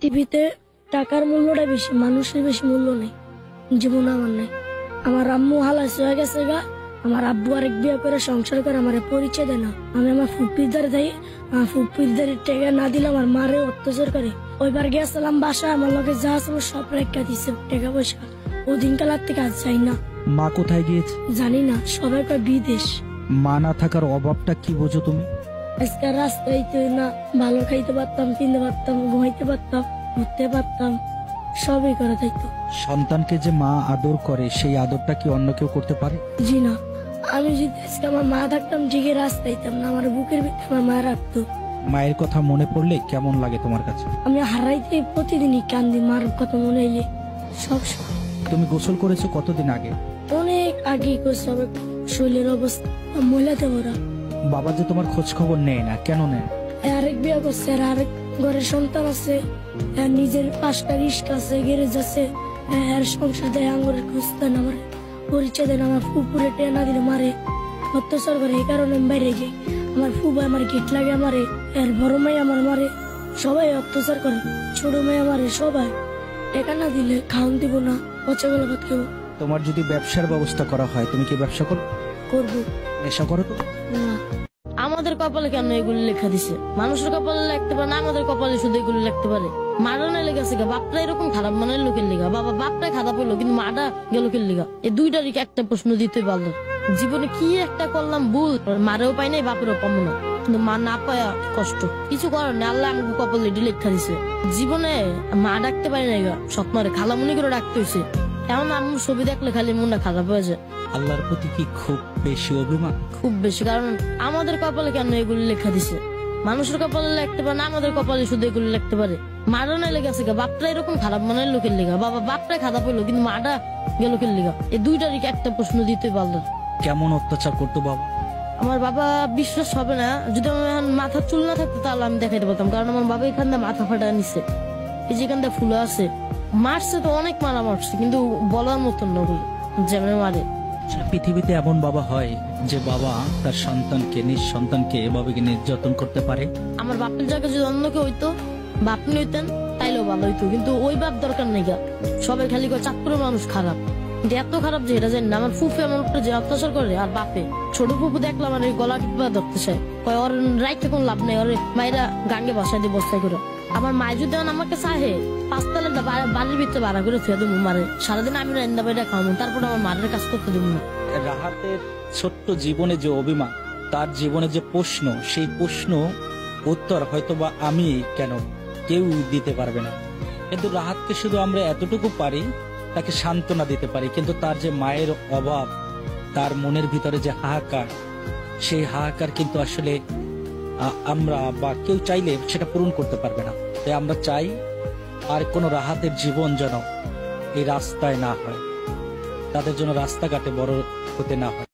পৃথিবীতে টাকার মূল্যটা বেশি, মানুষের বেশি মূল্য নেই। যেমন আমার নেই। আমার আম্মু হালাস হয়ে গেছে গা, আমার আব্বু আরেক বিয়ে করে সংসার করে আমার পরিচয় দেয় না। আমি আমার ফুপির দ্বারে যাই, আমার ফুপির দ্বারে টেকা না দিলে আমার মারে অত্যাচার করে। ওইবার গেছিলাম বাসায়, আমার লগে যা আছে সব রেখা দিছে টাকা পয়সা। ও দিনকাল থেকে আজ যাই না। মা কোথায় গিয়েছে জানি না, সবাই কয় বিদেশ। মা না থাকার অভাবটা কি বোঝো তুমি? আজকে রাস্তায় তো না ভালো খাইতে পারতাম, কিনতে পারতাম, ঘুমাইতে পারতাম, ঘুরতে পারতাম, সবই করা থাকতো। সন্তানকে যে মা আদর করে সেই আদরটা কি অন্য কেউ করতে পারে? জি না। আমি যদি আজকে আমার মা থাকতাম ঠিকই রাস্তাইতাম না, আমার বুকের ভিতরে আমার মা রাখতো। মায়ের কথা মনে পড়লে কেমন লাগে তোমার কাছে? আমি হারাইতে প্রতিদিনই কান্দি, মার কথা মনে এলে সবসময়। তুমি গোসল করেছো কতদিন আগে? অনেক আগেই করছে, আমার শরীরের অবস্থা মহিলাতে ভরা। বাবা যে তোমার খোঁজ খবর নেয় না, কেন নেয়? আরেক বিয়ে করছে, আর আরেক ঘরের সন্তান আছে, নিজের 5টা রিস্কা আছে, গ্যারেজ আছে, আর সংসার দেয়, আঙ্গুরের খোঁজ দেন, আমার পরিচয় দেন, আমার ফুপুরে টেনা দিলে মারে অত্যাচার করে। এই কারণে আমি বাইরে যাই। আমার ফুবা আমার গেট লাগে আমারে, আর বড় মেয়ে আমার মারে, সবাই অত্যাচার করে। ছোট মেয়ে আমারে সবাই টেকা না দিলে খাওয়ান দিব না, পচা গলা ভাত খাবো। তোমার যদি ব্যবসার ব্যবস্থা করা হয় তুমি কি ব্যবসা করবো নেশা করো তো? না। আমাদের কপালে কেন এগুলি লেখা দিছে? মানুষের কপালে লিখতে পারে না, আমাদের কপালে শুধু এগুলি লিখতে পারে। মারানো লেগেছে গা, বাপটা এরকম খারাপ মানের লোকের লিগা, বাবা বাপটাই খারাপ হইলো কিন্তু মাটা গেল কে লিগা? এই দুইটারই একটা প্রশ্ন দিতে পারলো। জীবনে কি একটা করলাম ভুল, মারেও পাই নাই, বাপেরও পাবো না, কিন্তু মা না পায়া কষ্ট কিছু করার না। আল্লাহ আমাকে কপালে এটি লেখা দিছে। জীবনে মা ডাকতে পারি না গা, স্বপ্নরে খালামুনি করে ডাকতে হয়েছে। এমন আম্মুর ছবি দেখলে খালি মনটা খারাপ হয়ে যায়। আল্লাহর প্রতি কি খুব বেশি অভিমান? খুব বেশি, কারণ আমাদের কপালে কেন এগুলি লেখা দিছে? মানুষের কপালে লিখতে পারে না, আমাদের কপালে শুধু এগুলি লিখতে পারে। মারানো লেগেছে গা, বাপটা এরকম খারাপ মানের লোকের লিগা, বাবা বাপটাই খারাপ হইলো কিন্তু মাটা গেল কে লিগা? এই দুইটারই একটা প্রশ্ন দিতে পারলো। কেমন অত্যাচার করতো বাবা? আমার বাবা বিশ্বাস হবে না, যদি আমার এখন মাথার চুল না থাকতো তাহলে আমি দেখাইতে পারতাম, কারণ আমার বাবা এখান থেকে মাথা ফাটা নিছে, এই যেখান থেকে ফুলে আছে। মারছে তো অনেক মারা মারছে, কিন্তু বলার মতন না যেমন মারে। পৃথিবীতে এমন বাবা হয় যে বাবা তার সন্তানকে, নিজ সন্তানকে এভাবে নির্যাতন করতে পারে? আমার বাপের জায়গায় যদি অন্য কেউ হইতো, বাপ হইতেন তাইলেও ভালো হইতো, কিন্তু ওই বাপ দরকার নেই গা। সবাই খালি করে চাঁদপুরের মানুষ খারাপ, কিন্তু এত খারাপ যে এটা জানি না। আমার ফুফে আমার উপরে যে অত্যাচার করে, আর বাপে ছোট ফুফু দেখলাম আর গলা টিপা ধরতে চায়, কয় ওর রাইতে কোন লাভ নেই, ওর মায়েরা গাঙ্গে বসাই দিয়ে বস্তায় করে। আমার মায় যদি আমাকে চাহে 5 তালা বাড়ির ভিতরে ভাড়া করে থুয়ে দেবো মারে, সারাদিন আমি রান্না বাইরে খাওয়াবো, তারপর আমার মারের কাজ করতে দেবো না। রাহাতের ছোট্ট জীবনে যে অভিমান, তার জীবনে যে প্রশ্ন, সেই প্রশ্ন উত্তর হয়তোবা আমি কেন কেউ দিতে পারবে না, কিন্তু রাহাতকে শুধু আমরা এতটুকু পারি, তাকে সান্ত্বনা দিতে পারি। কিন্তু তার যে মায়ের অভাব, তার মনের ভিতরে যে হাহাকার, সেই হাহাকার কিন্তু আসলে আমরা বা কেউ চাইলে সেটা পূরণ করতে পারবে না। তাই আমরা চাই আর কোনো রাহাতের জীবন যেন এই রাস্তায় না হয়, তাদের জন্য রাস্তাঘাটে বড় হতে না হয়।